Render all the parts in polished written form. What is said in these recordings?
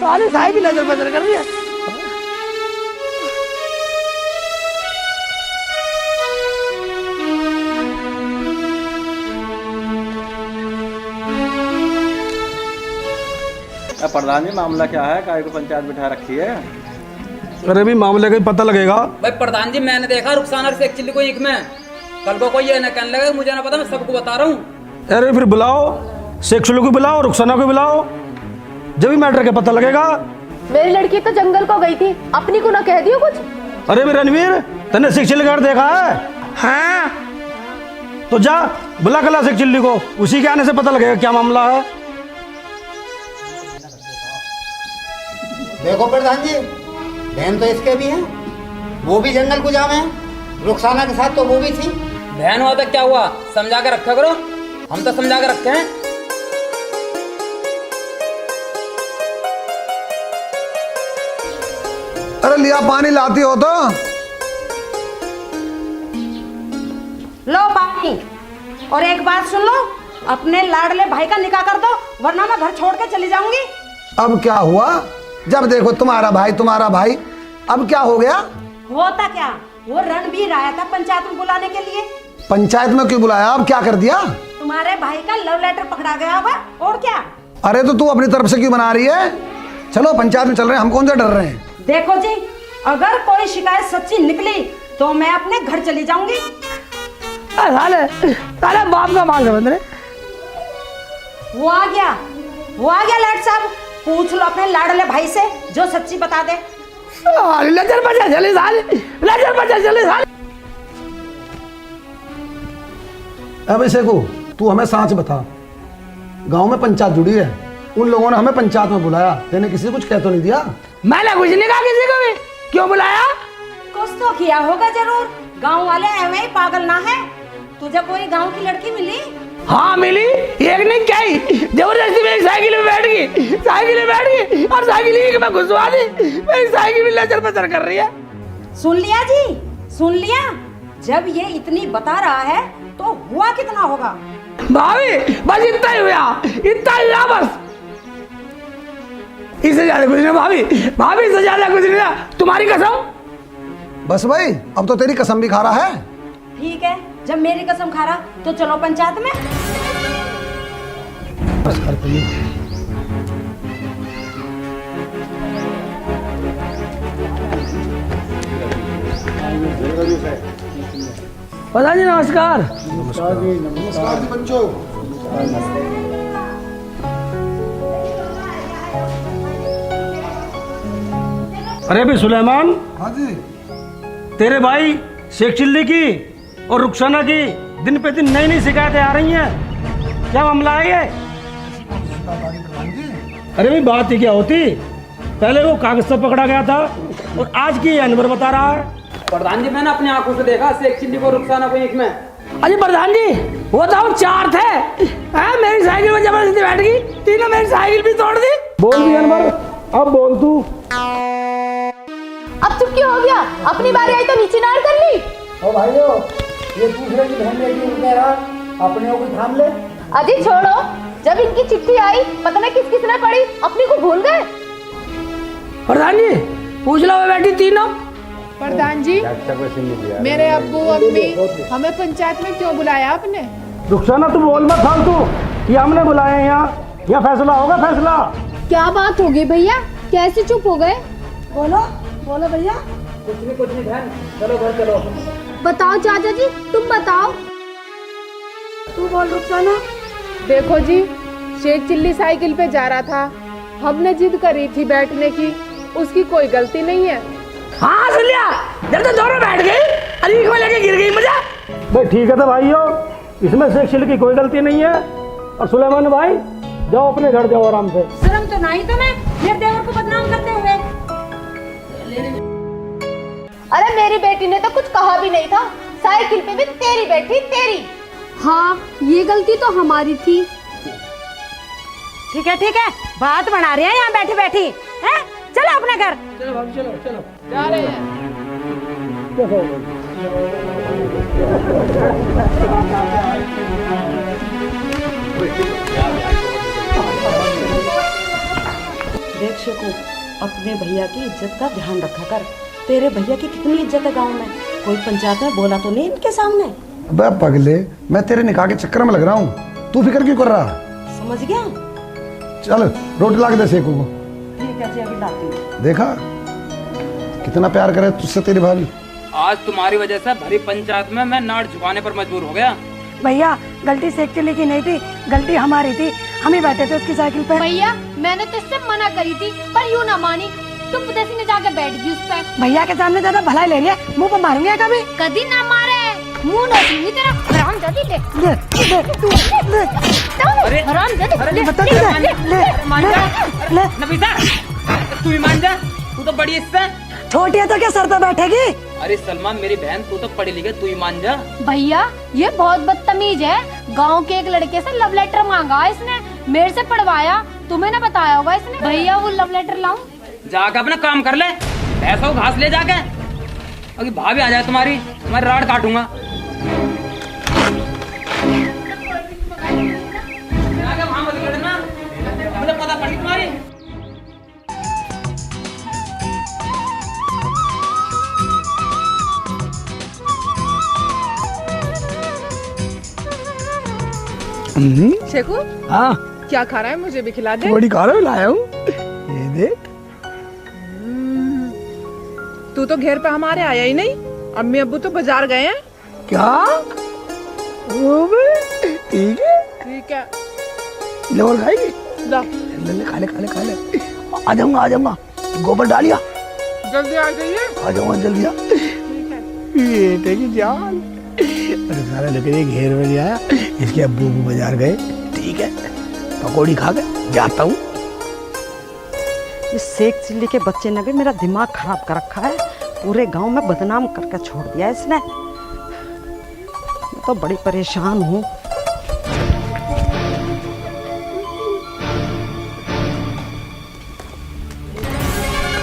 सारे साहिब नजर बदर कर रही है। प्रधान जी मामला क्या है? काय को पंचायत बिठा रखी है? अरे भी मामले का ही पता लगेगा। भाई प्रधान जी मैंने देखा रुखसाना से एक्चुअली कोई एक में कल को कोई ये ना कहने लगा मुझे ना पता, मैं सबको बता रहा हूँ। अरे फिर बुलाओ, सेक्सुअल को बुलाओ, रुखसाना को बुलाओ, जब भी मैटर का पता लगेगा। मेरी लड़की तो जंगल को गई थी, अपनी को ना कह दियो कुछ। अरे भी रणवीर तने सेक्सुअल गार्ड देखा है? हाँ। तो जा बुला कला सेक्सुअल को, उसी के आने से पता लगेगा क्या मामला है। देखो प्रधान जी, बहन तो इसके भी है, वो भी जंगल को जावे हैं, रुखसाना के साथ तो वो भी थी। बहन हुआ तो क्या हुआ, समझा के रखा करो, हम तो समझा के रखे हैं। अरे लिया पानी लाती हो तो लो पानी। और एक बात सुन लो, अपने लाडले भाई का निकाह कर दो, वरना मैं घर छोड़ के चली जाऊंगी। अब क्या हुआ? जब देखो तुम्हारा भाई तुम्हारा भाई, अब क्या हो गया? होता क्या, वो रणबीर आया था पंचायत में बुलाने के लिए। पंचायत में क्यों बुलाया? अब क्या कर दिया? तुम्हारे भाई का लव लेटर पकड़ा गया होगा, और क्या। अरे तो तू अपनी तरफ से क्यों बना रही है? चलो पंचायत में चल रहे हैं, हम कौन सा डर रहे हैं। देखो जी, अगर कोई शिकायत सच्ची निकली तो मैं अपने घर चली जाऊंगी। साले साले बाप का मांग बंद रहे। वो आ गया लाड साहब, पूछ लो अपने लाडले भाई से जो सच्ची बता दे। लजर बचा चले साले, लजर बचा चले साले। अब इसे को तू हमें सच बता, गांव में पंचायत जुड़ी है, उन लोगों ने हमें पंचायत में बुलाया, तेने किसी कुछ कह तो नहीं दिया? मैंने कुछ नहीं कहा किसी को भी, क्यों बुलाया? कुछ तो किया होगा जरूर, गांव वाले ऐਵੇਂ ही पागल ना है। तुझे कोई गांव की लड़की मिली? हाँ मिली, एक नहीं क्या ही, जबरदस्ती मेरी साइकिल में बैठ गई और साइकिल ही मैं घुसवा दी, मेरी साइकिल में लचर पचर कर रही है। सुन लिया जी, सुन लिया। जब ये इतनी बता रहा है तो हुआ कितना होगा? भाभी बस इतना ही हुआ बस, इससे ज्यादा कुछ नहीं भाभी, इससे ज्यादा कुछ नहीं, तुम्हारी कसम। बस भाई, अब तो तेरी कसम भी खा रहा है। ठीक है, जब मेरी कसम खा रहा तो चलो पंचायत में। प्रधान जी नमस्कार। नमस्कार जी बच्चों। अरे भी सुलेमान, हाँ जी। तेरे भाई शेख चिल्ली की और रुखसाना की दिन पे दिन नई नई शिकायतें आ रही हैं, क्या मामला है ये? अरे भाई बात ही क्या होती, पहले वो कागज से पकड़ा गया था और आज की अनवर बता रहा है। प्रधान जी मैंने अपनी आंखों से देखा शेख चिल्ली को रुखसाना को एक में। अरे प्रधान जी वो तो हम 4 थे, मेरी साइकिल में जबरदस्ती बैठ गई, तीनों मेरी साइकिल भी तोड़ दी। बोल भी अनवर, अब बोल तू। अब चुप क्यों हो गया? अपनी बारी आई तो नीचे नार कर ली। ओ भाइयों, ये पूछ रहे कि बहन बेटी कह रहा, अपने को थाम ले। अजी छोड़ो, जब इनकी चिट्ठी आई पता नहीं किस किसने पढ़ी, अपनी को भूल गए। प्रधान जी पूछ लो बैठी तीनों। प्रधान जी, मेरे अब्बू अम्मी हमें पंचायत में क्यों बुलाया आपने? रुखसाना तू बोल मत फालतू, कि हमने बुलाया यहाँ फैसला होगा फैसला। क्या बात होगी भैया, कैसे चुप हो गए? बोलो भैया। कुछ नहीं बहन, चलो घर चलो। बताओ चाचा जी, तुम बताओ। तू बोल रुखसाना। देखो जी, शेख चिल्ली साइकिल पे जा रहा था, हमने जिद करी थी बैठने की, उसकी कोई गलती नहीं है। हाँ सुन लिया, जब तो दोनों बैठ गए, अली को लेके गिर गई मजा। भाई ठीक है तो भाइयों, इसमें शेख चिल्ली की कोई गलती नहीं है, और सुलेमान भाई जाओ अपने घर जाओ आराम से। शर्म तो नहीं तुम्हें, मेरे देवर को बदनाम करते हुए। अरे मेरी बेटी ने तो कुछ कहा भी नहीं था, साइकिल पे भी तेरी बैठी तेरी। हाँ ये गलती तो हमारी थी। ठीक है, बात बना रहे हैं यहाँ बैठी बैठी हैं? चलो अपने घर। चलो भाभी चलो जा रहे हैं। देख शेखू, अपने भैया की इज्जत का ध्यान रखा कर। तेरे भैया की कितनी इज्जत है गांव में, कोई पंचायत में बोला तो नहीं इनके सामने। अबे पगले, मैं तेरे निकाह के चक्कर में लग रहा हूँ, तू फिक्र क्यों कर रहा? समझ गया? चल रोटी ला के दे सेकू को। ठीक है जी, अभी लाती हूँ। देखा कितना प्यार करे तुझसे तेरी भाभी। आज तुम्हारी वजह से भरी पंचायत में मैं नाट झुकाने पर मजबूर हो गया। भैया गलती शेख चिल्ली की नहीं थी, गलती हमारी थी, हम ही बैठे थे उसकी साइकिल पे। भैया मैंने तो इससे मना करी थी पर यूँ ना मानी, तुम पदेसी ने जाके बैठ गई उस पर। भैया के सामने ज्यादा भलाई ले लिया, मुंह पे मारूंगी कभी। कभी ना मारे, मुंह ना छूंगी तेरा। हराम जादी ले हराम जादी नफीसा, तू ही मान जा, तू तो बड़ी इससे छोटी है तो क्या सर पे बैठेगी? अरे सलमा मेरी बहन, तू तो पढ़ी लिखी, तू ही मान जा। भैया ये बहुत बदतमीज है, गांव के एक लड़के से लव लेटर मांगा इसने, मेरे से पढ़वाया, तुम्हें ना बताया होगा इसने। भैया वो लव लेटर लाऊं? जाके अपना काम कर ले, भैंसों को घास ले जाके। अभी भाभी आ जाए तुम्हारी राड काटूंगा। जाके वहाँ मत लड़ना, मुझे पता पड़ी तुम्हारी। शेखू हाँ क्या खा रहा है, मुझे भी खिला दे। बड़ी कार लाया हूँ, ये देख। तू तो घेर पे हमारे आया ही नहीं, अम्मी अब्बू तो बाजार गए हैं। क्या? वो भी ठीक है, ठीक है ले और खाएगी? ला ले ले, खा ले खा ले खा ले। आ जाऊंगा, गोबर डालिया। जल्दी आ जाइए। आ जाऊंगा जल्दी। ये देखी जान, अरे सारा लकड़ी घेर में ले आया, इसके अब्बू बाजार गए। ठीक है, पकौड़ी खा के जाता हूँ। इस शेख चिल्ली के बच्चे ने भी मेरा दिमाग खराब कर रखा है, पूरे गांव में बदनाम करके छोड़ दिया इसने। मैं तो बड़ी परेशान हूँ।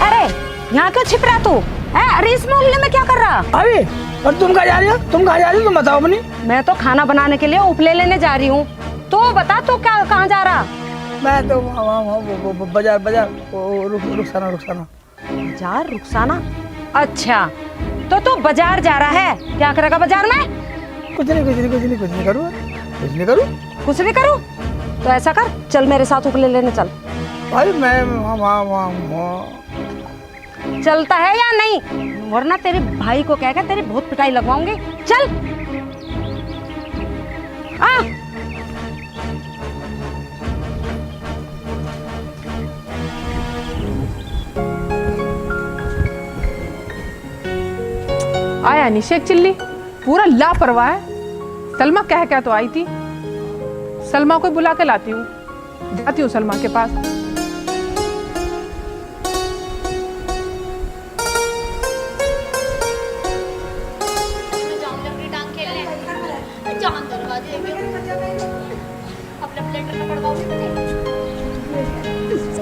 अरे यहाँ क्यों छिप रहा तू? अरे इस मोहल्ले में क्या कर रहा? अरे और तुम कहाँ जा रही हो? तुम बताओ अपनी। मैं तो खाना बनाने के लिए उपले लेने जा रही हूँ, तो बता तू क्या कहाँ जा रहा? मैं तो बाजार रुखसाना। बाजार रुखसाना? अच्छा तो तू बाजार जा रहा है, क्या करेगा बाजार में? कुछ नहीं करूँ। कुछ नहीं करूँ? तो ऐसा कर, चल मेरे साथ उपले लेने चल। अरे मैं चलता है या नहीं, वरना तेरे भाई को कहकर तेरी बहुत पिटाई लगवाऊंगी। चल आ। आया नहीं शेख चिल्ली, पूरा लापरवाह है। सलमा कह तो आई थी, सलमा को बुला के लाती हूँ, जाती हूँ सलमा के पास।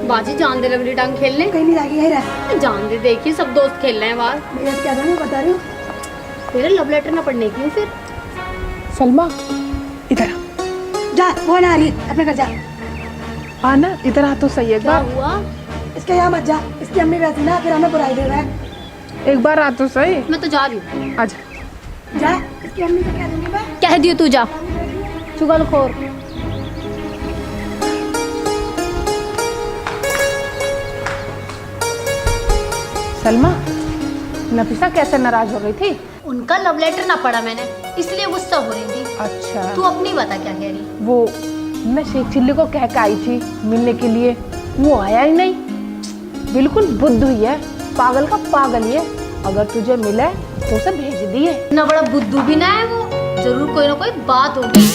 बाजी जान दे लवली डांग खेलने। कहीं नहीं जाएगी, यही रहा। जान दे, देखिए सब दोस्त खेल रहे हैं बाहर। क्या बता रही हूँ? तेरे लव लेटर ना पढ़ने क्यों फिर? सलमा इधर जा, वो ना आ रही, अपने घर जा। आना इधर आ तो सही है। क्या हुआ? इसके यहाँ मत जा, इसकी अम्मी वैसी ना, फिर हमें बुराई दे रहा है। एक बार आ तो सही। मैं तो जा रही हूँ। आजा। जा, इसकी अम्मी को कह दूंगी मैं। कह दियो तू जा, चुगलखोर। सलमा, नफीसा कैसे नाराज हो गई थी? उनका लव लेटर ना पढ़ा मैंने, इसलिए गुस्सा हो रही थी। अच्छा तू अपनी बता क्या कह रही? वो मैं शेख चिल्ली को कह के आई थी मिलने के लिए, वो आया ही नहीं। बिल्कुल बुद्ध हुई है, पागल का पागल ही है। अगर तुझे मिले तो उसे भेज दिए। ना बड़ा बुद्धू भी ना है वो, जरूर कोई ना कोई बात होगी।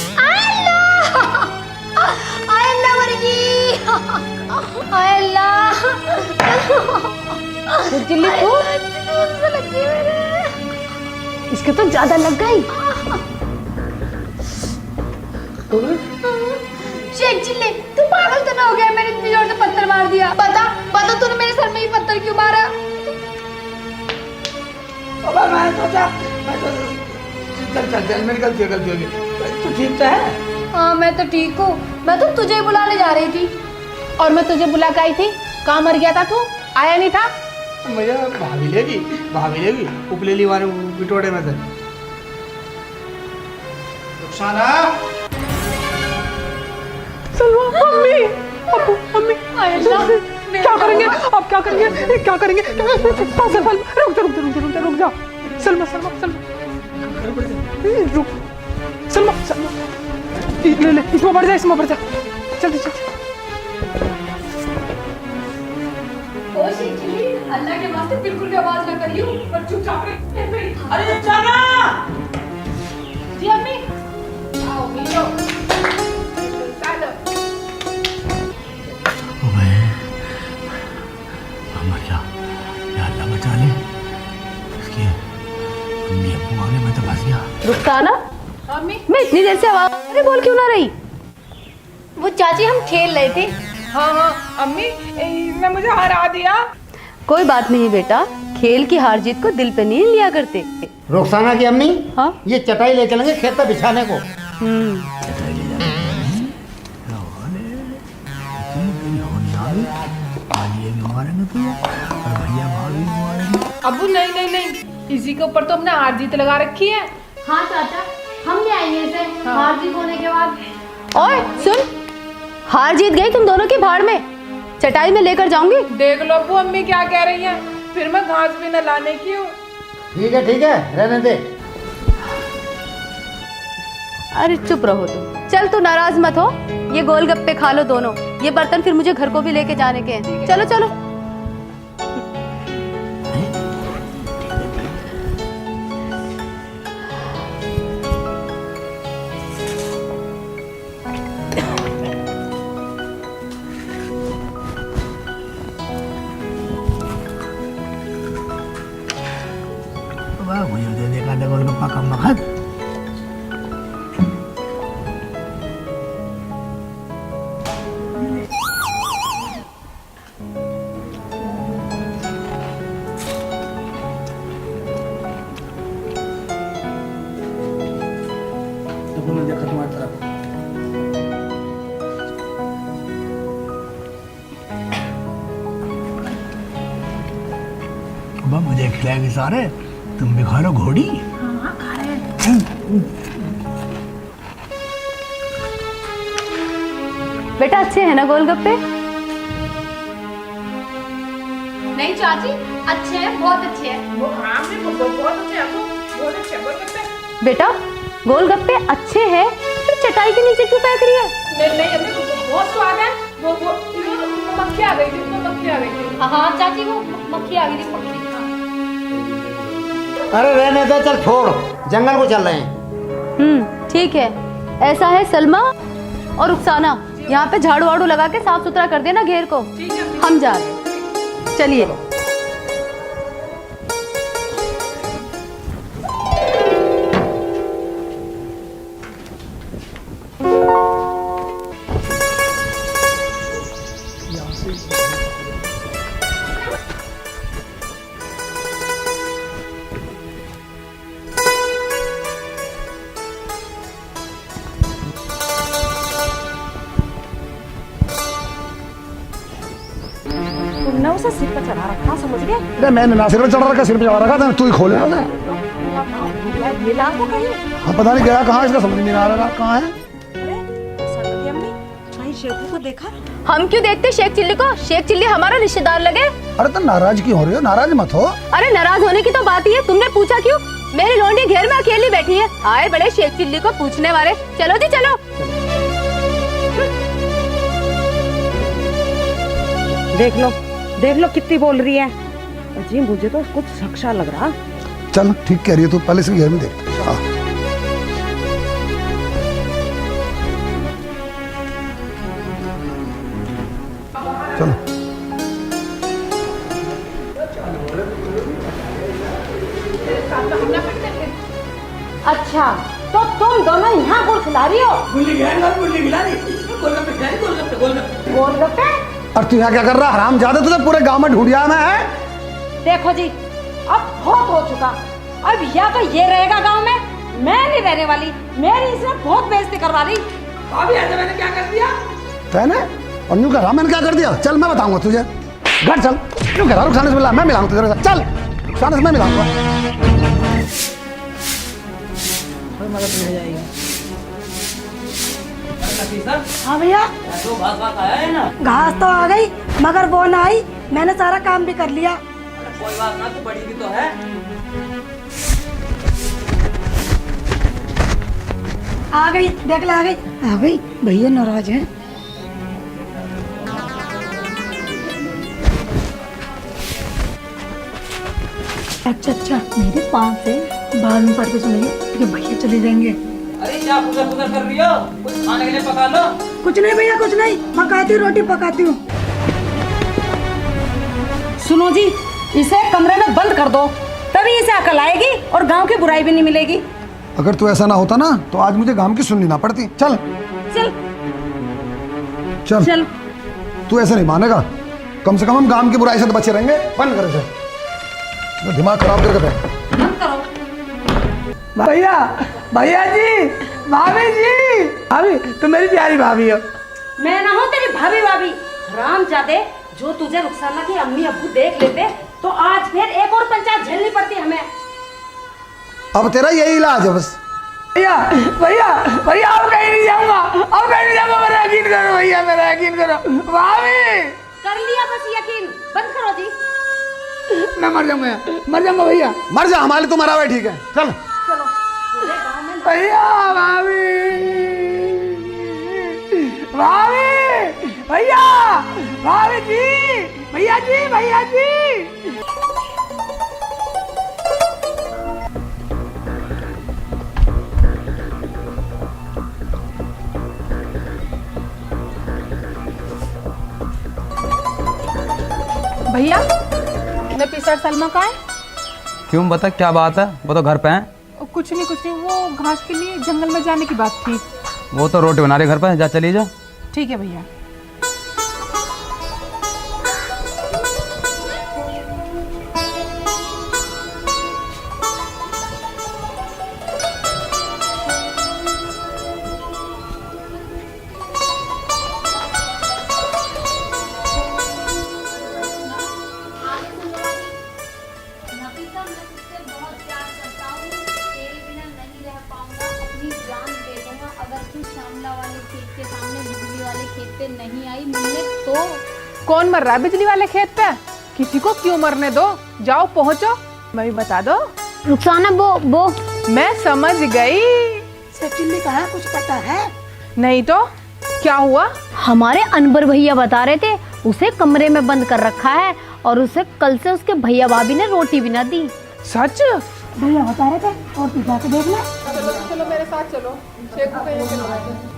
चिल्ली को इसके तो ज्यादा लग गई। शेख चिल्ली तू पागल तो ना हो गया? मैंने इतनी जोर से पत्थर मार दिया। पता तूने मेरे सर में ही पत्थर क्यों मारा? चल मेरी गलती होगी। तू ठीक तो है? हाँ मैं तो ठीक हूँ, मैं तो तुझे ही बुलाने जा रही थी। और मैं तुझे बुला के आई थी, कहाँ मर गया था तू? आया नहीं था? मुझे भाभी लेगी उपलेली वाले बिटोड़े में से। रुखसाना, सलमा, मम्मी, अब्बू, मम्मी, क्या करेंगे? अब क्या करेंगे? क्या करेंगे? रुक जा। सलमा, रुक। सलमा, ले, इसमें बढ़ जा। चल। अल्लाह के वास्ते बिल्कुल भी आवाज ना करियो और चुपचाप रहे। अरे जाना। जी अम्मी, आओ मिलो। अल्लाह बचा ले। इसके मम्मी अब्बू आ गए, मैं तो फंस गया। रुखसाना, अम्मी, मैं इतनी देर से आवाज अरे बोल क्यों ना रही? वो चाची हम खेल रहे थे। हाँ अम्मी, ने मुझे हरा दिया। कोई बात नहीं बेटा, खेल की हार जीत को दिल पे नहीं लिया करते। रुखसाना की अम्मी, हाँ? ये चटाई ले चलेंगे खेत पे बिछाने को। अब्बू नहीं, इसी के ऊपर तो हमने हार जीत लगा रखी है। हाँ चाचा, हम ले आएंगे इसे हार जीत होने के बाद। ओए सुन, हार जीत गई तुम दोनों की भाड़ में, चटाई में लेकर जाऊंगी। देख लो अब्बू, अम्मी क्या कह रही हैं, फिर मैं घास भी न लाने की हूँ। ठीक है, रहने दे। अरे चुप रहो तुम। चल तू नाराज मत हो, ये गोलगप्पे खा लो दोनों। ये बर्तन फिर मुझे घर को भी लेके जाने के हैं। चलो। मुझे दे देगा गोलगप्पा कम वक्त। देखो तुम्हारी तरफ। अब मुझे खिलाएगी सारे, तुम भी खा लो घोड़ी। हाँ, खा रहे हैं। बेटा अच्छे हैं ना गोलगप्पे? नहीं चाची, अच्छे हैं, बहुत अच्छे हैं। वो हाँ, बहुत अच्छे हैं, बहुत अच्छे गोलगप्पे। बेटा गोलगप्पे अच्छे हैं, फिर चटाई के नीचे क्यों फेंक रही है? नहीं अम्मी, बहुत स्वाद है। वो मक्खी आ गई थी। हाँ चाची, वो मक्खी आ गई थी, मक्खी। अरे रहने दे, चल छोड़, जंगल को चल रहे हैं। ठीक है। ऐसा है सलमा और रुखसाना, यहाँ पे झाड़ू वाड़ू लगा के साफ सुथरा कर देना घेर को। हम जा रहे हैं, चलिए। तुमने उसे सिर पर चढ़ा रखा, समझ गए? अरे मैंने ना सिर पर चढ़ा रखा, सिर पे चढ़ा रखा था, तू ही खोले ना। मिला तो कहीं? हाँ पता नहीं गया कहाँ, इसका समझ नहीं आ रहा कहाँ है। शेखू को देखा? हम क्यों देखते शेख चिल्ली को? शेख चिल्ली हमारा रिश्तेदार लगे। अरे तो नाराज क्यों हो रही हो? नाराज मत हो। अरे नाराज होने की तो बात ही है, तुमने पूछा क्यों? मेरी लोंडी घेर में अकेली बैठी है, आए बड़े शेख चिल्ली को पूछने वाले। चलो जी चलो। देख लो कितनी बोल रही है। जी मुझे तो कुछ शक सा लग रहा। चल ठीक कह रही है तू, पहले से घेर में देख। हाँ। चलो अच्छा तो तुम दोनों यहाँ गुड़ खिला रही हो? गोलगप्पे। और तू यहाँ क्या कर रहा? हराम ज्यादा तुझे पूरे गांव में ढूंढिया मैं है। देखो जी, अब बहुत हो चुका। अब या तो ये रहेगा गांव में, मैं नहीं रहने वाली। मेरी इसने बहुत बेइज्जती करवा दी। भाभी ऐसे मैंने क्या कर दिया? तैने और न्यू कह रहा मैंने क्या कर दिया? चल मैं बताऊंगा तुझे, घर चल। न्यू कह रहा रुखसाना से मिला, मैं मिलाऊंगा तुझे, चल रुखसाना से मैं मिलाऊंगा। हाँ भैया, तो घास वास आया है ना? घास तो आ गई मगर वो ना आई। मैंने सारा काम भी कर लिया। कोई बात ना, तू बड़ी भी तो है। आ गई, देख ले, आ गई, आ गई। भैया नाराज हैं। अच्छा, मेरे पास है, बाद में पढ़ के सुनेंगे कि भैया चले जाएंगे। अरे क्या पुदर पुदर कर रही हो? कुछ खाने के लिए पका लो। कुछ नहीं भैया, कुछ नहीं, पकाती हूँ, रोटी पकाती हूँ। सुनो जी, इसे कमरे में बंद कर दो, तभी इसे अकल आएगी और गांव की बुराई भी नहीं मिलेगी। अगर तू ऐसा ना होता ना तो आज मुझे गांव की सुननी ना पड़ती। चल चल चल चल। तू ऐसे नहीं मानेगा, कम से कम हम गांव की बुराई से तो बचे रहेंगे। बंद कर इसे, दिमाग खराब करके बैठ। बंद करो। भैया, भैया जी, भाभी जी, भाभी तुम मेरी प्यारी भाभी हो। मैं ना हूँ तेरी भाभी भाभी। हरामजादे, जो तुझे रुखसाना की अम्मी अब्बू देख लेते तो आज फिर एक और पंचायत झेलनी पड़ती हमें। अब तेरा यही इलाज है बस। भैया, भैया, भैया अब कहीं नहीं जाऊंगा, अब कहीं नहीं जाऊंगा, मेरा यकीन करो भैया, मेरा यकीन करो। भाभी कर लिया बस यकीन, बंद करो जी। मैं मर जाऊंगा, मर जाऊंगा भैया। मर जा, हमारे तुम्हारा हुआ ठीक है। चल चलो पूरे गांव में भैया, भाभी, भाभी, भैया, भाभी जी, भैया जी, भैया जी। भैया, नफीसा सलमा कहाँ है? क्यों, बता क्या बात है? वो तो घर पे हैं। कुछ नहीं, वो घास के लिए जंगल में जाने की बात थी। वो तो रोटी बना रहे घर पे, जा चली जा। ठीक है भैया। नहीं आई मिलने तो कौन मर रहा है बिजली वाले खेत पे? किसी को क्यों मरने दो, जाओ पहुंचो, मैं भी बता दो। रुखसाना वो मैं समझ गई। चिल्ली कहाँ है, कुछ पता है? नहीं तो क्या हुआ? हमारे अनबर भैया बता रहे थे उसे कमरे में बंद कर रखा है और उसे कल से उसके भैया भाभी ने रोटी भी ना दी। सच? भैया बता रहे थे, और तू जाके देख ले। चलो मेरे साथ चलो,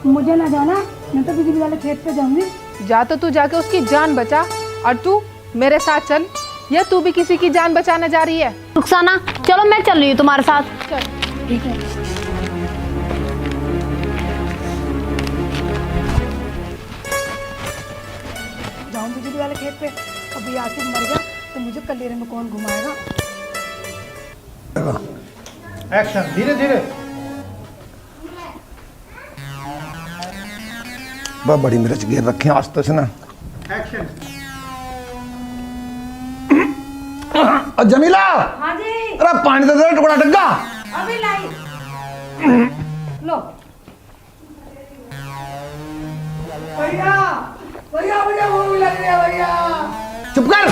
मुझे ना जाना, मैं तो बिजली वाले खेत पे जाऊंगी। जा तो तू जाके उसकी जान बचा, और तू मेरे साथ चल, या तू भी किसी की जान बचाने जा रही है? रुखसाना चलो, मैं चल रही हूँ तुम्हारे साथ। चल ठीक है। जाऊं बिजली वाले खेत पे, कभी आसिफ मर गया तो मुझे कलेरे में कौन घुमाएगा? एक्शन, धीरे धीरे। बहुत बड़ी मिर्च गिर रखे हैं आज तो ना। एक्शन। जमीला, हाँ जी, अरे पानी दे दे, टुकड़ा डग्गा। अभी लाई। लो भैया, भैया मुझे भूख लग रही है भैया। चुप कर।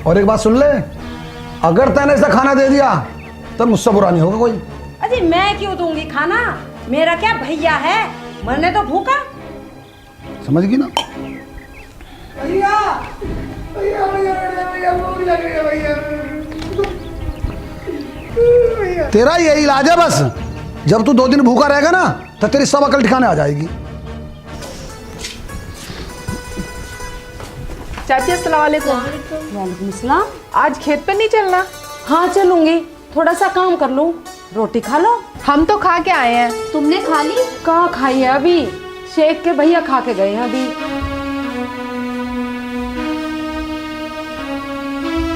और एक बात सुन ले, अगर तैने इसे खाना दे दिया तो मुझसे बुरा नहीं होगा कोई। अजी मैं क्यों दूंगी खाना, मेरा क्या भैया है, मरने तो भूखा। समझ गई ना? भैया, भैया, भैया भूख लग रही है भैया। भैया तेरा यही इलाज है बस, जब तू 2 दिन भूखा रहेगा ना तो तेरी सब अकल ठिकाने आ जाएगी। चाची अस्सलाम वालेकुम। वालेकुम सलाम। आज खेत पे नहीं चलना? हाँ चलूंगी, थोड़ा सा काम कर लूं, रोटी खा लो। हम तो खा के आए हैं। तुमने खा ली? कहाँ खाई है अभी, शेख के भैया खा के गए हैं अभी।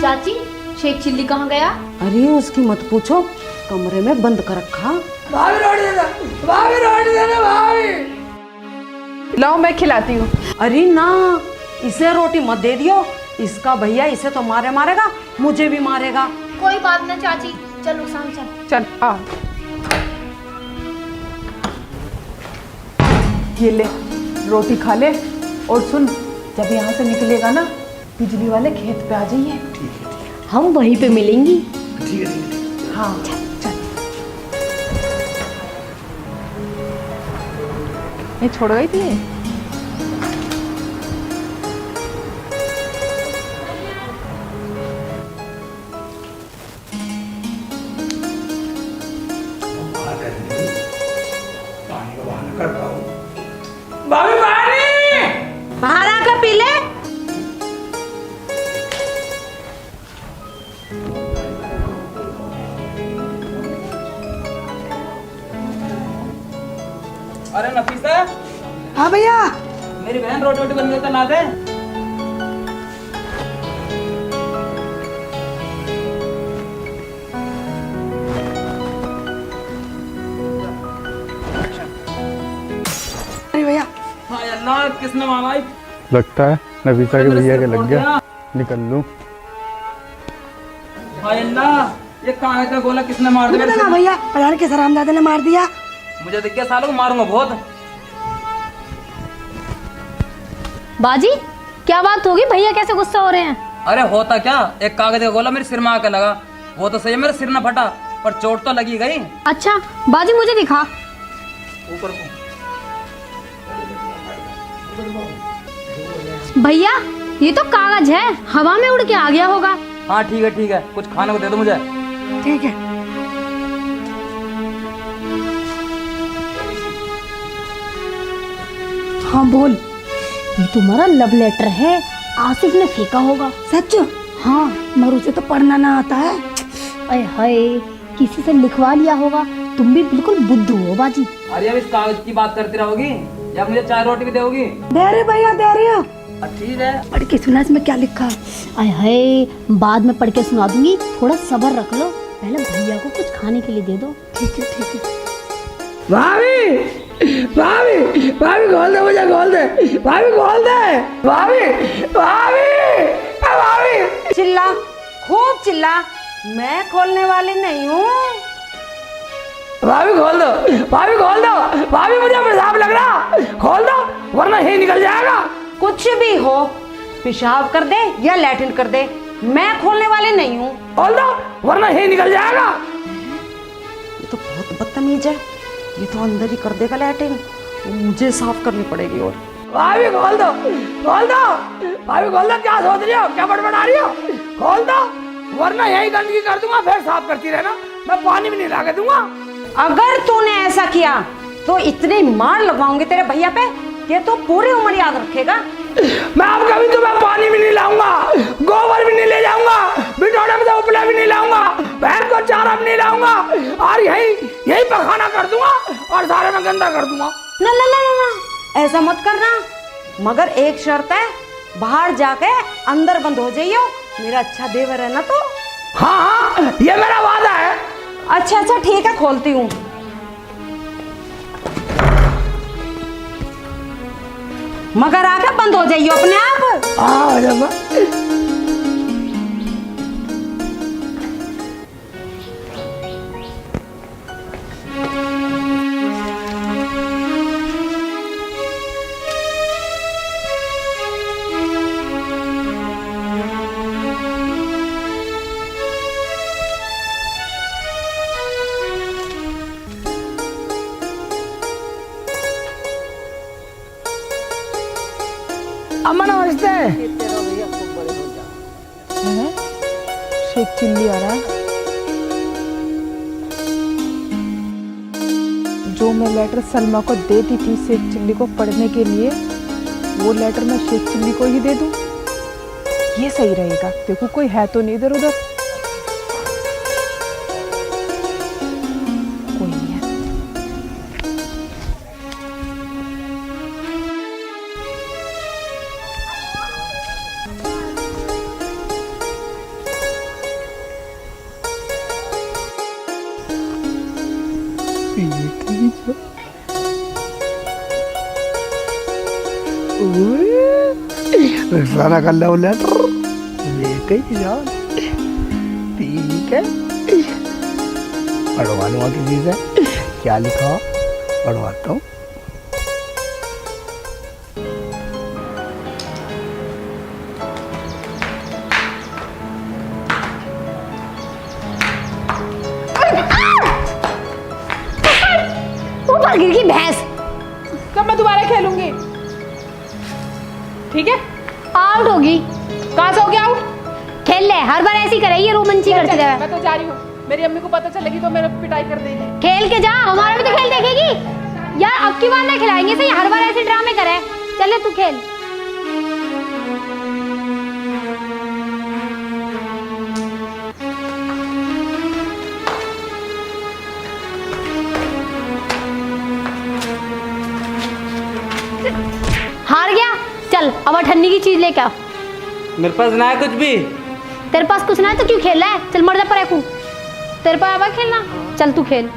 चाची शेख चिल्ली कहाँ गया? अरे उसकी मत पूछो, कमरे में बंद कर रखा। भाभी रोटी देना, भाभी रोटी देना, भाभी। लाओ मैं खिलाती हूँ। अरे ना, इसे रोटी मत दे दियो, इसका भैया इसे तो मारेगा, मुझे भी मारेगा। कोई बात ना चाची, चल रुखसाना चल। चल आ, ये ले रोटी खा ले। और सुन, जब यहाँ से निकलेगा ना, बिजली वाले खेत पे आ जाइए। हम वहीं पे मिलेंगी। ठीक है। हाँ चल। ये छोड़ गई थी। पानी का बहाना करता हूँ। भाभी पानी। बाहर आकर पी ले। अरे नफीसा, हाँ भैया। मेरी बहन रोटी वोटी बन गई तो ला दे। अरे भैया, हाय अल्लाह, किसने मारा? लगता है नफीसा के भैया के लग गया, निकल लूं। हाय अल्लाह, ये कहाँ का गोला किसने मार दिया? ना भैया, पता किस हरामजादे ने मार दिया। मुझे दिख गया, सालों को मारूंगा बहुत। बाजी, क्या बात होगी? भैया कैसे गुस्सा हो रहे हैं? अरे होता क्या, एक कागज का गोला मेरे सिर में आके लगा। वो तो सही है, मेरा सिर ना फटा, पर चोट तो लगी गई। अच्छा बाजी, मुझे दिखा। ऊपर भैया ये तो कागज है, हवा में उड़ के आ गया होगा। हाँ ठीक है, कुछ खाने को दे दो मुझे। ठीक है। हाँ बोल। ये तुम्हारा लव लेटर है, आसिफ ने फेंका होगा। सच? हाँ, मगर उसे तो पढ़ना ना आता है। अरे हाय, किसी से लिखवा लिया होगा। तुम भी बिल्कुल बुद्धू हो बाजी। अरे अब इस कागज की बात करती रहोगी या मुझे चाय रोटी भी दोगी? दे रहे भैया, दे रहे हो। ठीक है। पढ़ के सुना इसमें क्या लिखा है। अरे हाय, बाद में पढ़ के सुना दूंगी, थोड़ा सब्र रख लो। पहले भैया को कुछ खाने के लिए दे दो। ठीक है। भाभी, भाभी, भाभी खोल दे, मुझे खोल दे, भाभी खोल दे, भाभी, भाभी, भाभी। चिल्ला, खूब चिल्ला। मैं खोलने वाली नहीं हूँ। भाभी खोल दो, भाभी खोल दो, भाभी मुझे पेशाब लग रहा, खोल दो वरना ही निकल जाएगा। कुछ भी हो, पेशाब कर दे या लैट्रिन कर दे, मैं खोलने वाली नहीं हूँ। खोल दो वरना ही निकल जाएगा। ये तो बहुत बदतमीज है, ये तो अंदर ही कर देगा लैट्रिन, मुझे साफ करनी पड़ेगी। और भाभी खोल दो, खोल दो, भाभी खोल दो। क्या सोच रही हो, क्या बड़बड़ा रही हो? खोल दो वरना यही गंदगी कर दूंगा, फिर साफ करती रहना, मैं पानी भी नहीं ला के दूंगा। अगर तूने ऐसा किया तो इतनी मार लगवाऊंगी तेरे भैया पे कि तू पूरी उम्र याद रखेगा। मैं अब कभी तुम्हें पानी भी नहीं लाऊंगा, गोबर भी नहीं ले जाऊंगा, बिटोड़े में से उपला भी नहीं लाऊंगा, भैंस को चारा भी नहीं लाऊंगा, और यही पखाना कर दूंगा और सारे में गंदा कर दूंगा। ना ना ना ना, ऐसा मत करना। मगर एक शर्त है, बाहर जाके अंदर बंद हो जाइयो, मेरा अच्छा देवर है ना। तो हाँ, ये मेरा वादा है। अच्छा ठीक है, खोलती हूँ। मगर आके बंद हो जाइयो अपने आप। हाँ जब अम्मा नमस्ते। शेख चिल्ली आ रहा है। जो मैं लेटर सलमा को देती थी शेख चिल्ली को पढ़ने के लिए, वो लेटर मैं शेख चिल्ली को ही दे दूं, ये सही रहेगा। देखो कोई है तो नहीं इधर उधर, कोई नहीं है। रुखसाना का लव लेटर लेके ही जाओ। ठीक है, पढ़वा लूँगा किसी से। क्या लिखा हो पढ़वाता हूँ। ऊपर गिर गई भैंस। कब मैं दोबारा खेलूंगी? ठीक है, आउट होगी। कहाँ से हो गया आउट? खेल ले, हर बार ऐसी करे, ये रोमांची करती रहे। मैं तो जा रही हूँ, मेरी अम्मी को पता चलेगी तो मेरे पिटाई कर देगी। खेल के जा, हमारा भी तो खेल देखेगी यार। अब की बार नहीं खिलाएंगे सही, हर बार ऐसे ड्रामे करे। चले तू खेल। हार गया, चल अब अठन्नी की चीज लेके आ। मेरे पास ना है कुछ भी। तेरे पास कुछ ना है तो क्यों खेल रहा है? चल मर जा पर एकू। तेरे पास अब खेलना, चल तू खेल।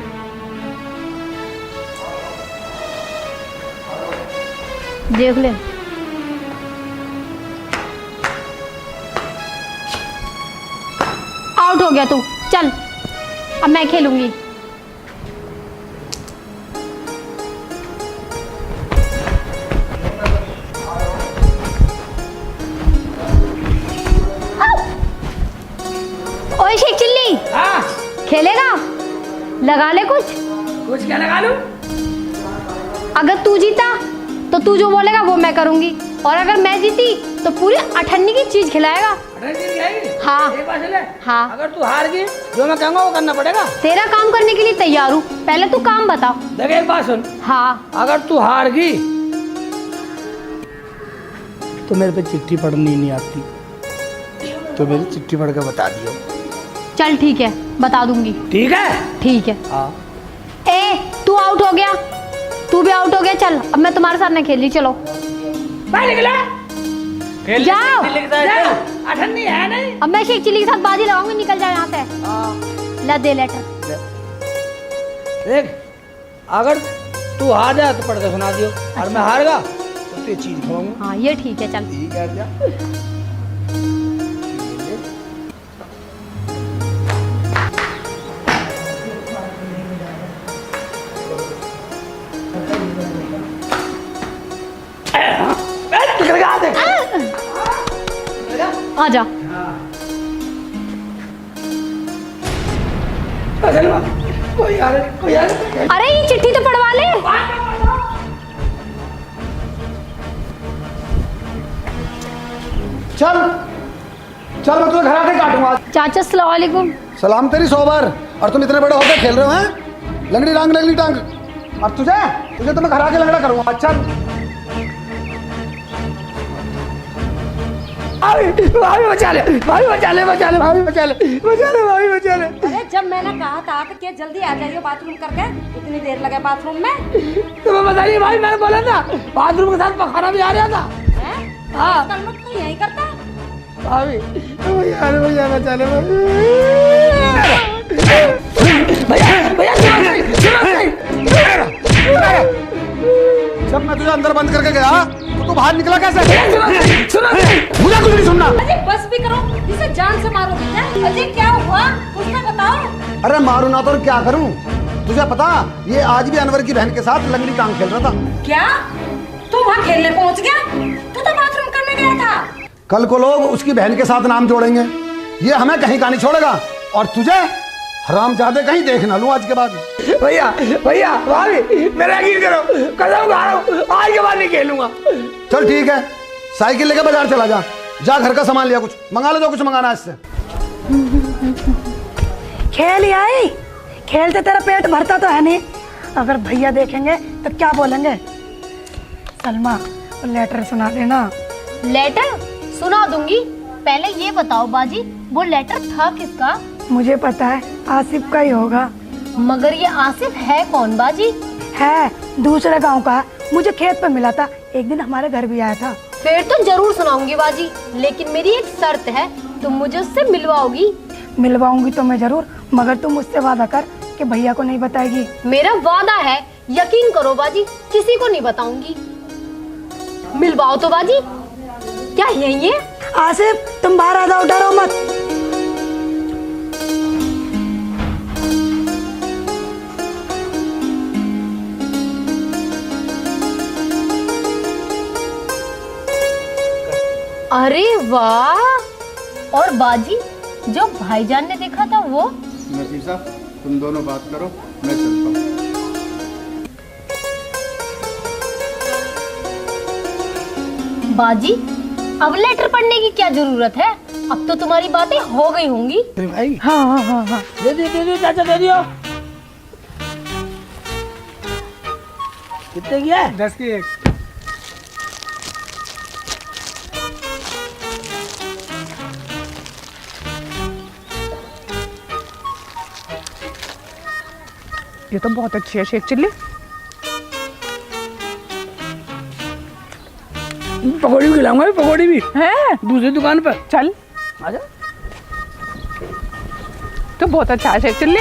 देख ले, आउट हो गया तू। चल अब मैं खेलूंगी। ओए शेख चिल्ली, हाँ, खेलेगा? लगा ले कुछ। कुछ क्या लगा लूं? अगर तू जीता तो तू जो बोलेगा वो मैं करूंगी, और अगर मैं जीती तो पूरी अठन्नी की चीज खिलाएगा। हाँ। एक बात सुन ले। हाँ। अगर तू हार गई, जो मैं कहूँगा वो करना पड़ेगा। तेरा काम करने के लिए तैयार हूँ, पहले तू काम बता। देख एक बात सुन। हाँ। अगर तू हार गई तो मेरे पे चिट्ठी पढ़नी नहीं आती, तो मेरी चिट्ठी पढ़ के बता दियो। चल ठीक है, बता दूंगी। ठीक है? ठीक है। हाँ। ए तू आउट हो गया, तू भी आउट हो गया। चल अब मैं तुम्हारे साथ नहीं खेल रही, चलो मैं निकला। जाओ। अठन्नी है नहीं। अब मैं शेख चिल्ली के साथ बाजी लगाऊंगी, निकल जाए यहाँ से। ला दे लेटर। देख, अगर तू हार जा तो पढ़ के सुना दियो, और मैं हार गया तो ये चीज खवाऊंगा। हाँ ये ठीक है, चल। ठीक है, जा। आ जा। कोई यार, कोई यार। अरे ये चिट्ठी तो पढ़वा ले। चल चल, मैं तुझे घर आके काटूंगा। चाचा अस्सलाम वालेकुम। सलाम तेरी 100 बार। और तुम इतने बड़े होकर खेल रहे हो हैं? लंगड़ी टांग। और तुझे तो मैं घर आके लंगड़ा करूंगा। चल भाभी बचा ले, भाभी बचा ले, बचा ले, भाभी बचा ले, बचा ले, भाभी बचा ले। अरे जब मैंने कहा था कि जल्दी आ जाइए बाथरूम करके, इतनी देर लगे बाथरूम में। तुम्हें बता रही भाई, मैंने बोला था बाथरूम के साथ पखाना भी आ रहा था। हाँ तो यही करता भाभी, भैया बचा ले। भैया जब मैं तुझे अंदर बंद करके गया तो तू बाहर निकला कैसे? मुझे कुछ नहीं सुनना। अजय बस भी करो, इसे जान से मारो। अजय क्या हुआ कुछ तो बताओ। अरे मारू ना तो और क्या करूं? तुझे पता, ये आज भी अनवर की बहन के साथ लंगड़ी टांग खेल रहा था। क्या तू वहाँ खेलने पहुँच गया? तू तो बाथरूम करने गया था। कल को लोग उसकी बहन के साथ नाम जोड़ेंगे, ये हमें कहीं का नहीं छोड़ेगा। और तुझे हरामजादे कहीं देख ना लूं आज के बाद। भैया भाभी, मेरा यकीन करो, कसम खा रहा हूं, आज के बाद नहीं खेलूंगा। चल ठीक है, साइकिल लेके बाजार चला जा घर का सामान लिया, कुछ मंगा ले जो कुछ मंगाना है इससे। खेल आई, खेलते तेरा पेट भरता तो है नहीं। अगर भैया देखेंगे तो क्या बोलेंगे? सलमा लेटर सुना देना। लेटर सुना दूंगी, पहले ये बताओ बाजी, वो लेटर था किसका? मुझे पता है, आसिफ का ही होगा। मगर ये आसिफ है कौन बाजी? है दूसरे गांव का, मुझे खेत पे मिला था, एक दिन हमारे घर भी आया था। फिर तो जरूर सुनाऊंगी बाजी, लेकिन मेरी एक शर्त है, तुम मुझे उससे मिलवाओगी। मिलवाऊंगी तो मैं जरूर, मगर तुम मुझसे वादा कर कि भैया को नहीं बताएगी? मेरा वादा है, यकीन करो बाजी, किसी को नहीं बताऊंगी। मिलवाओ तो बाजी। क्या यही है? आसिफ तुम बाहर आ जाओ, डरो मत। अरे वाह! और बाजी, जो भाईजान ने देखा था वो? नसीब साहब तुम दोनों बात करो, मैं चलता हूँ। बाजी, अब लेटर पढ़ने की क्या जरूरत है? अब तो तुम्हारी बातें हो गई होंगी। भाई हाँ हाँ हाँ हाँ। दे दियो चाचा, दे दियो। कितने की है? 10 की एक। ये तो बहुत अच्छी है शेख चिल्ली। पकौड़ी भी खिलाऊंगा, पकौड़ी भी है दूसरी दुकान पर। चल, आजा। तो बहुत अच्छा है शेख चिल्ली।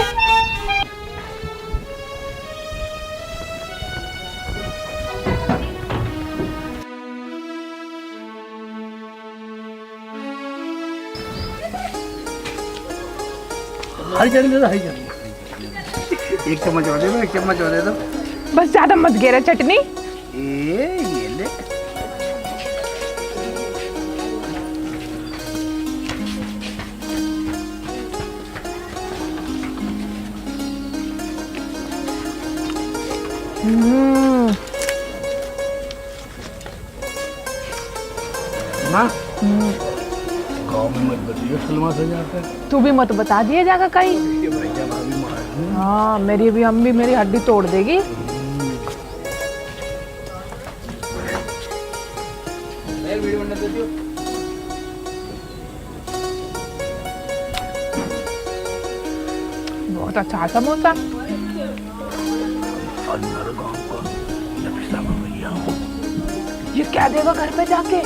हरी चटनी दे दो, हरी चटनी। एक चम्मच और दे दो, एक चम्मच और दे दो। बस ज्यादा मत घेरा चटनी। ये ले। माँ, गाँव में मत बताइए सलमा से जाता है। तू भी मत बता दिए जाकर कहीं। हाँ, मेरी भी अम्मी मेरी हड्डी तोड़ देगी। बहुत अच्छा है समोसा। ये क्या देगा घर पे जाके?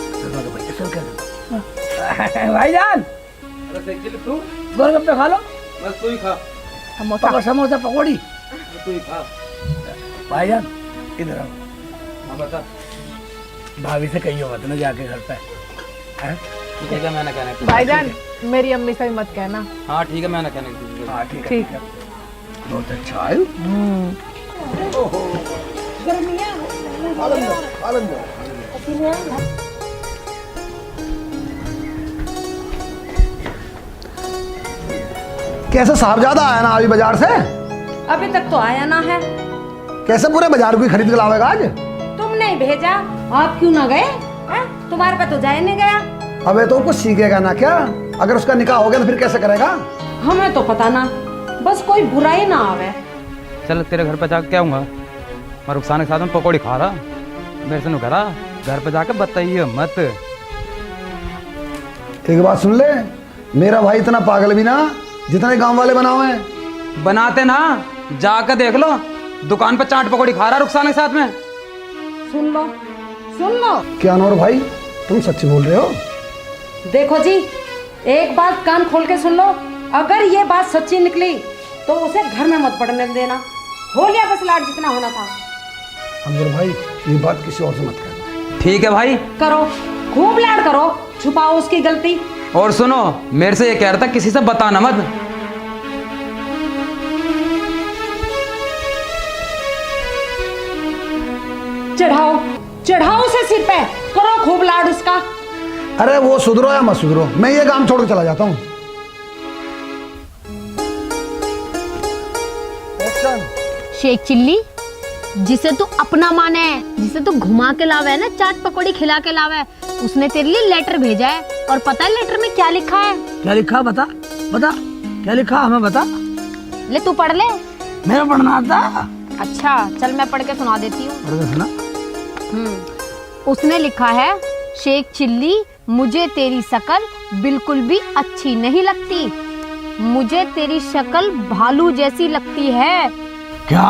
भाईजान, गोलगप्पे खा लो। बस तू ही खा। समोसा समोसा पकौड़ी। तू ही खा। भाईजान इधर आओ, हाँ बता। भाभी से कहियो मत ना जाके घर पे। हैं? ठीक है, मैंने कहने की। भाईजान, मेरी अम्मी से भी मत कहना। हाँ ठीक है, मैंने कहने की। हाँ ठीक है, ठीक है। बहुत अच्छा है। कैसे साहबजादा आया ना अभी बाजार से? अभी तक तो आया ना है। कैसे पूरे बाजार को ही खरीद के लावेगा आज? तुम नहीं भेजा, आप क्यों ना गए? तुम्हारे पे तो जाए नहीं गया। अबे तो कुछ सीखेगा ना क्या? अगर उसका निकाह हो गया तो फिर कैसे करेगा? हमें तो पता ना, बस कोई बुराई ना आवे। चल तेरे घर पे जाके क्या हूँगा, मैं रुखसाना के साथ में पकौड़ी खा रहा, मेरे से नुकरा घर पे जाके बताइए मत। एक बात सुन ले, मेरा भाई इतना पागल भी ना जितने गांव वाले बनाओ हैं। बनाते ना, जाकर देख लो, दुकान पे चाट पकौड़ी खा रहा रुखसाना के साथ में। सुन लो, सुन लो। क्या नौर भाई, तुम सच बोल रहे हो? देखो जी, एक बात कान खोल के सुन लो, अगर ये बात सच्ची निकली तो उसे घर में मत पड़ने देना। हो गया बस लाड जितना होना था। अंदर भाई, ये बात किसी और से मत कहना। ठीक है भाई, करो, खूब लाड करो, छुपाओ उसकी गलती। और सुनो, मेरे से ये कह रहा था किसी से बताना मत। चढ़ाओ, चढ़ाओ उसे सिर पे, करो खूब लाड उसका। अरे वो सुधरो या मत सुधरो, मैं ये काम छोड़ के चला जाता हूँ। शेख चिल्ली, जिसे तू अपना माने है, जिसे तू घुमा के लावे है ना, चाट पकौड़ी खिला के लावे है, उसने तेरे लिए लेटर भेजा है। और पता है लेटर में क्या लिखा है? क्या लिखा? बता बता, क्या लिखा हमें बता। ले तू पढ़ ले। मेरा पढ़ना आता। अच्छा चल, मैं पढ़ के सुना देती हूँ। पढ़ के सुना। उसने लिखा है, शेख चिल्ली, मुझे तेरी शक्ल बिल्कुल भी अच्छी नहीं लगती। मुझे तेरी शक्ल भालू जैसी लगती है। क्या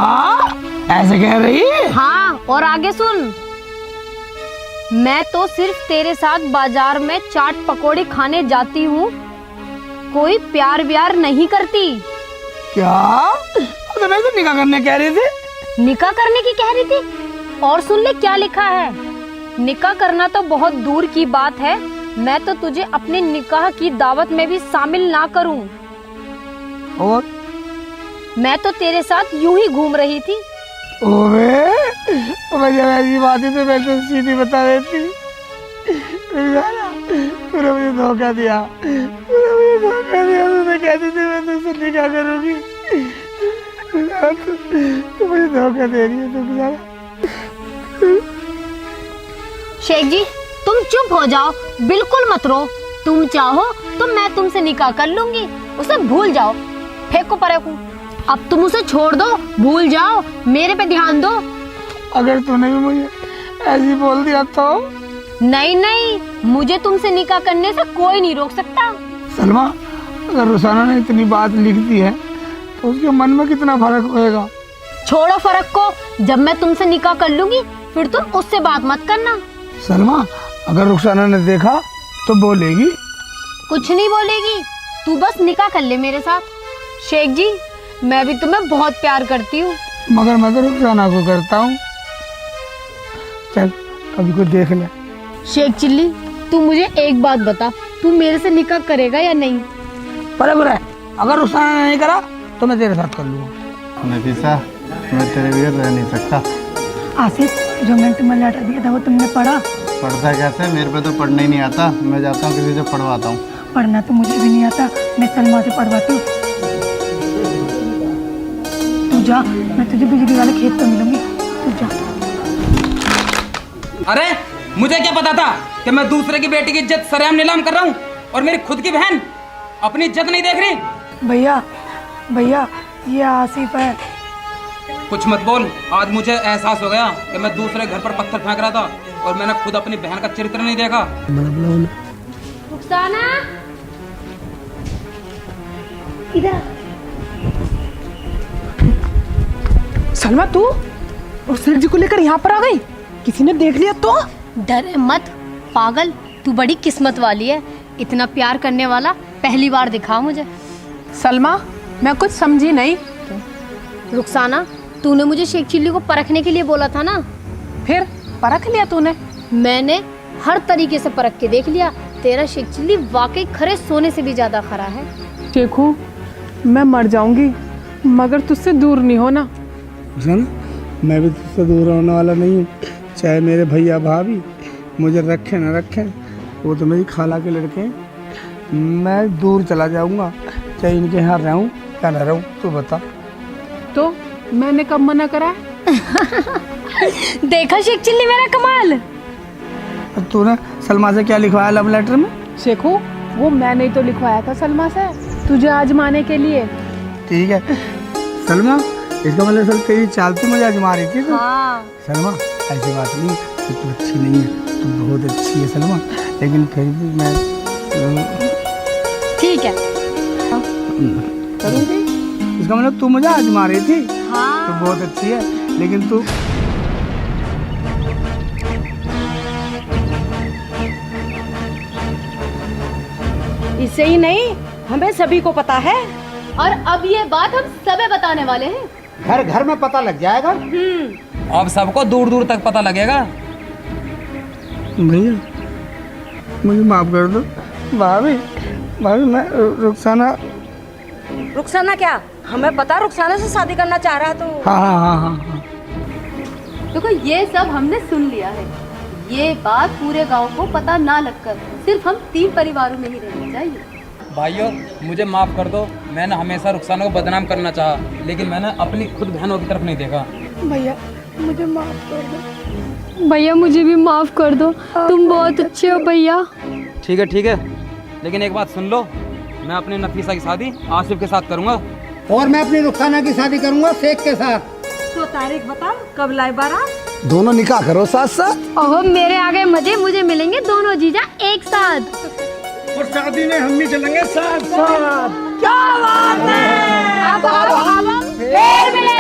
ऐसे कह रही है? हाँ, और आगे सुन, मैं तो सिर्फ तेरे साथ बाजार में चाट पकौड़ी खाने जाती हूँ, कोई प्यार व्यार नहीं करती। क्या? तो मैं तो निकाह करने कह रही थी। निकाह करने की कह रही थी? और सुन ले क्या लिखा है। निकाह करना तो बहुत दूर की बात है, मैं तो तुझे अपने निकाह की दावत में भी शामिल ना करूं। और मैं तो तेरे साथ यूं ही घूम रही थी। ओए जब ऐसी बात है तो मैं तो सीधी बता देती। तूने मुझे धोखा दिया, तूने कहती थी मैं तुझसे निकाह करूंगी, तू मुझे धोखा दे रही है। तुम शेख जी तुम चुप हो जाओ, बिल्कुल मत रो। तुम चाहो तो मैं तुमसे निकाह कर लूंगी, उसे भूल जाओ, फेंको परेको। अब तुम उसे छोड़ दो, भूल जाओ, मेरे पे ध्यान दो। अगर तूने भी मुझे ऐसी बोल दिया तो? नहीं, मुझे तुमसे निकाह करने से कोई नहीं रोक सकता। सलमा, अगर रुसाना ने इतनी बात लिख दी है तो उसके मन में कितना फर्क होएगा। छोड़ो फर्क को, जब मैं तुमसे निकाह कर लूंगी फिर तुम उससे बात मत करना। सलमा, अगर रुखसाना ने देखा तो बोलेगी? कुछ नहीं बोलेगी, तू बस निकाह कर ले मेरे साथ। शेख जी मैं भी तुम्हें बहुत प्यार करती हूँ। मगर मैं तो रुखसाना को करता हूँ। चल कभी को देख ले। शेख चिल्ली तू मुझे एक बात बता, तू मेरे से निकाह करेगा या नहीं? पर अगर रुखसाना ने नहीं करा तो मैं तेरे साथ कर लूँगा। नफीसा, मैं तेरे बगैर रह नहीं सकता। आसिफ, जो मैंने तुम्हें लेटर दिया था वो तुमने पढ़ा? पढ़ता कैसे, मेरे पे तो पढ़ना ही नहीं आता। मैं जाता हूँ किसी से पढ़वाता हूँ। पढ़ना तो मुझे भी नहीं आता, मैं सलमा से पढ़वाती हूँ। तू जा, मैं तुझे बिजली वाले खेत पे मिलूंगी, तू जा। अरे मुझे क्या पता था कि मैं दूसरे की बेटी की इज्जत सरेआम नीलाम कर रहा हूँ और मेरी खुद की बहन अपनी इज्जत नहीं देख रही। भैया ये आसिफ है। कुछ मत बोल, आज मुझे एहसास हो गया कि मैं दूसरे घर पर पत्थर फेंक रहा था और मैंने खुद अपनी बहन का चरित्र नहीं देखा। रुखसाना इधर। सलमा तू और सेठ जी को लेकर यहाँ पर आ गई, किसी ने देख लिया तो? डर मत पागल, तू बड़ी किस्मत वाली है, इतना प्यार करने वाला पहली बार दिखा मुझे। सलमा मैं कुछ समझी नहीं। रुखसाना तूने मुझे शेख चिल्ली को परखने के लिए बोला था ना, फिर परख लिया तूने? मैंने हर तरीके से परख के देख लिया, तेरा शेख चिल्ली वाकई खरे सोने से भी ज्यादा खरा है। शेखू मैं मर जाऊंगी मगर तुझसे दूर नहीं होना। मैं भी तुझसे दूर होने वाला नहीं हूँ, चाहे मेरे भैया भाभी मुझे रखे न रखें, वो तो मेरी खाला के लड़के हैं। मैं दूर चला जाऊँगा, चाहे इनके यहाँ रहूँ क्या न रहूँ, तू बता। तो मैंने कब मना करा? देखा शेख चिल्ली मेरा कमाल। तूने सलमा से क्या लिखवाया लव लेटर में? शेखू वो मैंने ही तो लिखवाया था सलमा से, तुझे आजमाने के लिए। ठीक है सलमा, इसका मतलब सर तेरी चालती मुझे आजमा रही थी। हाँ। सलमा ऐसी बात नहीं कि तू अच्छी नहीं है, तू बहुत अच्छी है सलमा, लेकिन फिर भी मैं ठीक है करूँगी। इसका मतलब तू मुझे आजमा रही थी। हाँ। तू बहुत अच्छी है लेकिन तू इसे ही नहीं हमें सभी को पता है, और अब ये बात हम सबे बताने वाले हैं। घर घर में पता लग जाएगा। अब सबको दूर दूर तक पता लगेगा। भैया मुझे माफ कर दो। भाभी मैं रुखसाना क्या, हमें पता रुखसाना से शादी करना चाह रहा है तो। हाँ। देखो ये सब हमने सुन लिया है, ये बात पूरे गांव को पता ना लगकर सिर्फ हम 3 परिवारों में ही रहनी चाहिए। भाइयों मुझे माफ कर दो, मैंने हमेशा रुखसाना को बदनाम करना चाहा, लेकिन मैंने अपनी खुद बहनों की तरफ नहीं देखा। भैया मुझे माफ कर दो। भैया मुझे भी माफ कर दो, तुम बहुत अच्छे हो भैया। ठीक है, लेकिन एक बात सुन लो, मैं अपनी नफीसा की शादी आसिफ के साथ करूंगा। और मैं अपनी रुखसाना की शादी करूंगा शेख के साथ। तो तारीख बता, कब लाए बारात? दोनों निकाह करो साथ साथ। ओहो मेरे आगे मजे, मुझे मिलेंगे दोनों जीजा एक साथ। और शादी में हम भी चलेंगे साथ। क्या बात है। अब फिर मिलेंगे।